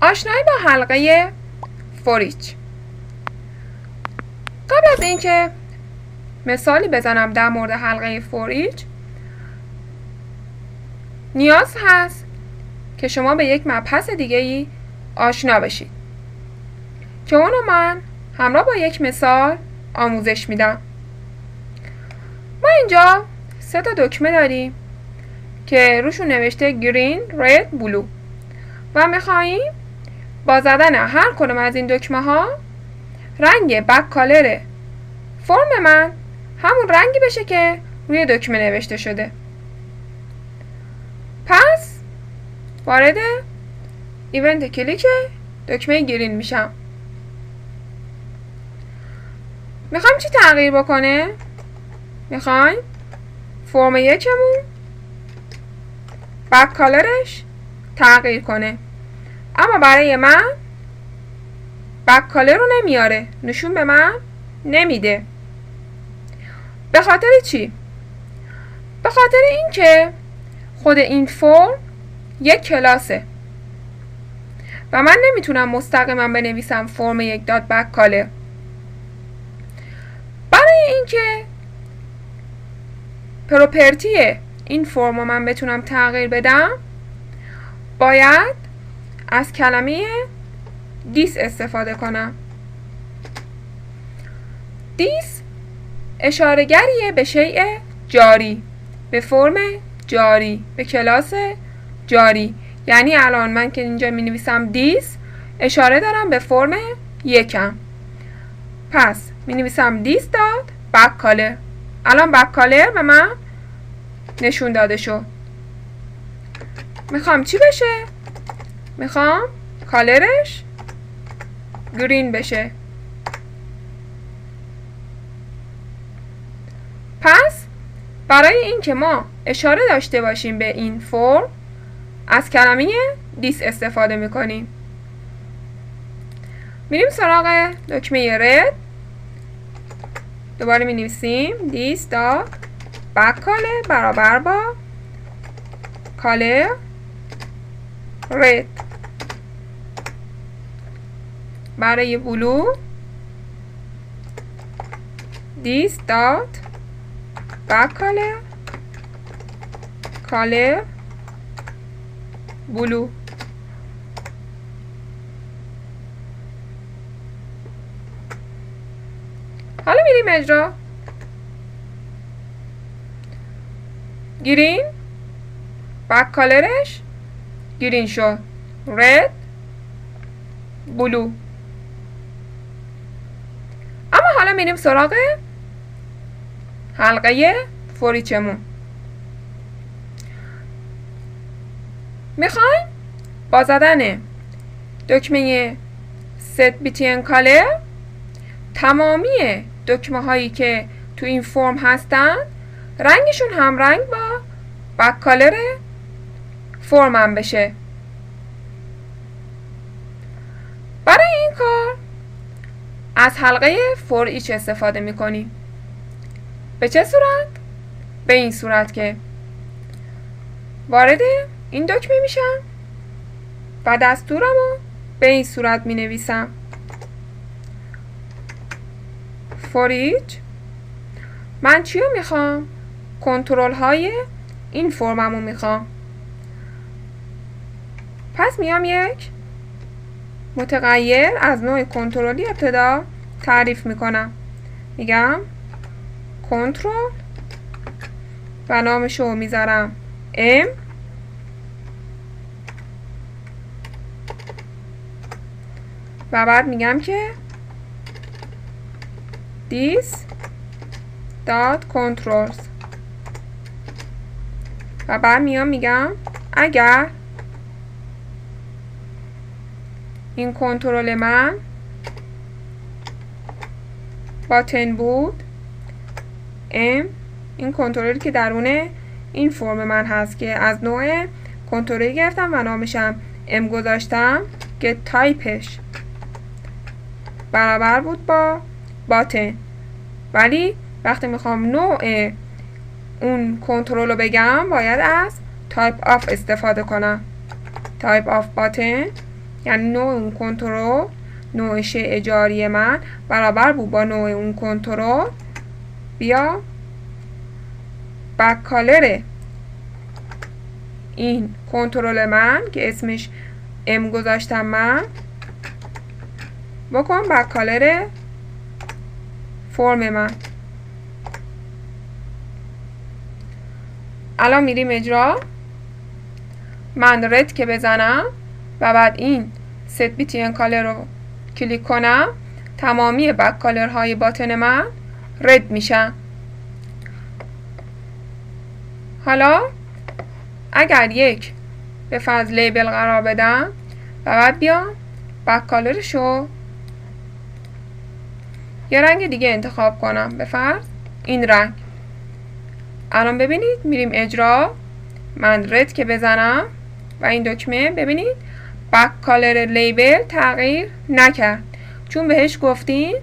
آشنایی با حلقه foreach. قبل از اینکه مثالی بزنم در مورد حلقه foreach، نیاز هست که شما به یک مبحث دیگه‌ای آشنا بشید که اونو من همراه با یک مثال آموزش میدم. ما اینجا 3 تا دکمه داریم که روشون نوشته گرین، رد، بلو و میخواییم با زدن هر کدوم از این دکمه ها رنگ بک کالر فرم من همون رنگی بشه که روی دکمه نوشته شده. پس وارد ایونت کلیک دکمه گرین میشم. میخوایم چی تغییر بکنه؟ میخوایم فرم یکمون بک کالرش تغییر کنه، اما برای من بک کالر رو نمیاره، نشون به من نمیده. به خاطر چی؟ به خاطر اینکه خود این فرم یک کلاسه و من نمیتونم مستقیما بنویسم فرم یک دات بک کالر. برای اینکه پروپرتی این فرم رو من بتونم تغییر بدم، باید از کلمه دیس استفاده کنم. دیس اشاره‌گریه به شیء جاری، به فرم جاری، به کلاس جاری. یعنی الان من که اینجا می نویسم دیس، اشاره دارم به فرم یکم. پس می نویسم دیس داد بک کالر. الان بک کالر به من نشون داده شد. میخوام چی بشه؟ میخوام کالرش گرین بشه. پس برای اینکه ما اشاره داشته باشیم به این فرم، از کلمه دیس استفاده میکنیم. میریم سراغ دکمه رد. دوباره می نویسیم دیس دات بک کالر برابر با کالر رد. برای بلو دیس دات بک کالر کالر بلو. حالا میریم اجرا. گرین بک کالرش گرین شد، رد بلو. اما حالا میریم سراغ حلقه فوریچمون. میخوایم با زدن دکمه set btn color تمامی دکمه هایی که تو این فرم هستن رنگشون همرنگ با بک کالر فرمم بشه. برای این کار از حلقه foreach استفاده میکنیم. به چه صورت؟ به این صورت که وارد این دکمه میشم و دستورمو به این صورت می نویسم. foreach من چی رو میخوام؟ کنترل های این فرممو میخوام. پس میام یک متغیر از نوع کنترلی ابتدا تعریف میکنم. میگم کنترل و نامشو میذارم M و بعد میگم که this dot controls و بعد میگم اگر این کنترل من باتن بود، M این کنترلی که درون این فرم من هست که از نوع کنترلی گرفتم و نامشم M گذاشتم که تایپش برابر بود با باتن، ولی وقتی میخوام نوع اون کنترل رو بگم باید از تایپ آف استفاده کنم. تایپ آف باتن یعنی نوع اون کنترل، نوع شیء اجاری من برابر بود با نوع اون کنترل. بیا بک کالر این کنترل من که اسمش ام گذاشتم من، بکن بک کالر فرم من. الان میریم اجرا. من رد که بزنم و بعد این ست بیتین کالر رو کلیک کنم، تمامی بک کالر های باتن من رد میشن. حالا اگر یک به فرض لیبل قرار بدم و بعد بیام بک کالرش رو یه رنگ دیگه انتخاب کنم، به فرض این رنگ. الان ببینید میریم اجرا. من رد که بزنم و این دکمه، ببینید بک کالر لیبل تغییر نکرد، چون بهش گفتیم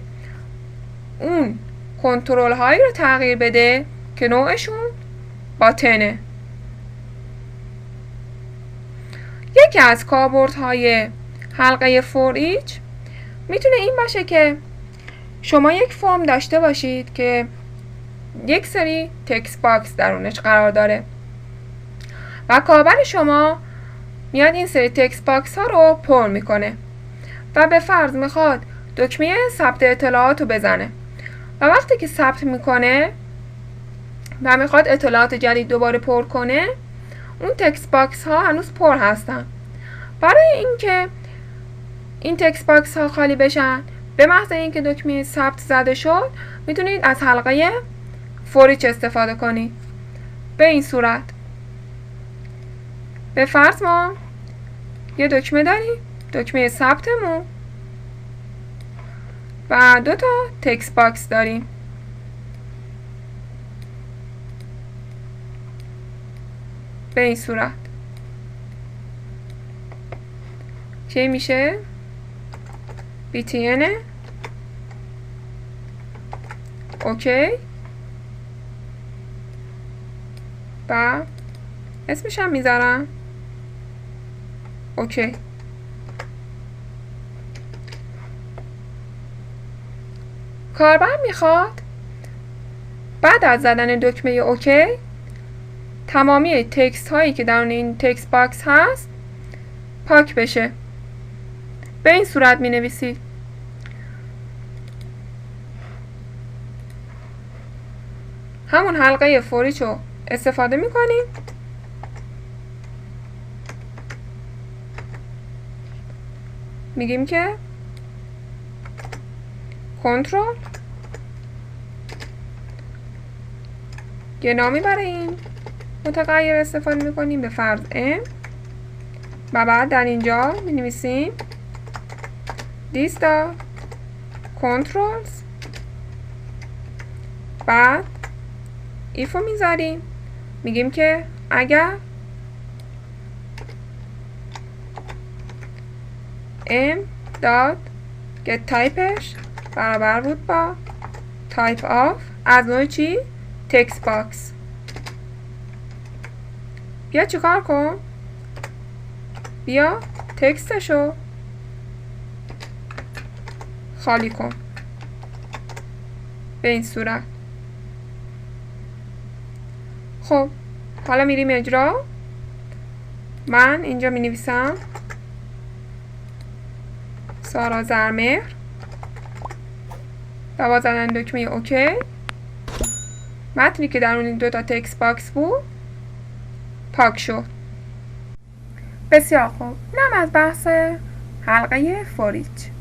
اون کنترل هایی رو تغییر بده که نوعشون باتنه. یکی از کاربردهای حلقه foreach میتونه این باشه که شما یک فرم داشته باشید که یک سری تکست باکس درونش قرار داره و کاربر شما میاد این سری تکست باکس ها رو پر میکنه و به فرض میخواد دکمه ثبت اطلاعات رو بزنه و وقتی که ثبت میکنه و میخواد اطلاعات جدید دوباره پر کنه، اون تکست باکس ها هنوز پر هستن. برای اینکه این تکست باکس ها خالی بشن، به محض اینکه دکمه ثبت زده شد میتونید از حلقه foreach استفاده کنید. به این صورت به فرض ما یه دکمه داریم، دکمه ثبتمون، و 2 تا تکست باکس داریم. به این صورت چه میشه؟ BTN اوکی و اسمش هم میذارم اوکی. کاربر میخواد بعد از زدن دکمه اوکی تمامی تکست هایی که درون این تکست باکس هست پاک بشه. به این صورت می نویسید. همون حلقه foreach رو استفاده می کنیم. میگیم که کنترل یه نامی برای این متغیر استفاده می کنیم، به فرض ام، و بعد در اینجا می نویسیم these the controls، بعد if رو میذاریم، میگیم که اگر m dot get typeش برابر بود با type of از نوع چی؟ text box. بیا چیکار کن؟ بیا تکستشو خالی کن. به این صورت. خب حالا میریم اجرا. من اینجا می نویسم سارا زرمهر و با زدن دکمه اوکی متنی که در اون 2 تا تکست باکس بود پاک شد. بسیار خوب. اینم از بحث حلقه foreach.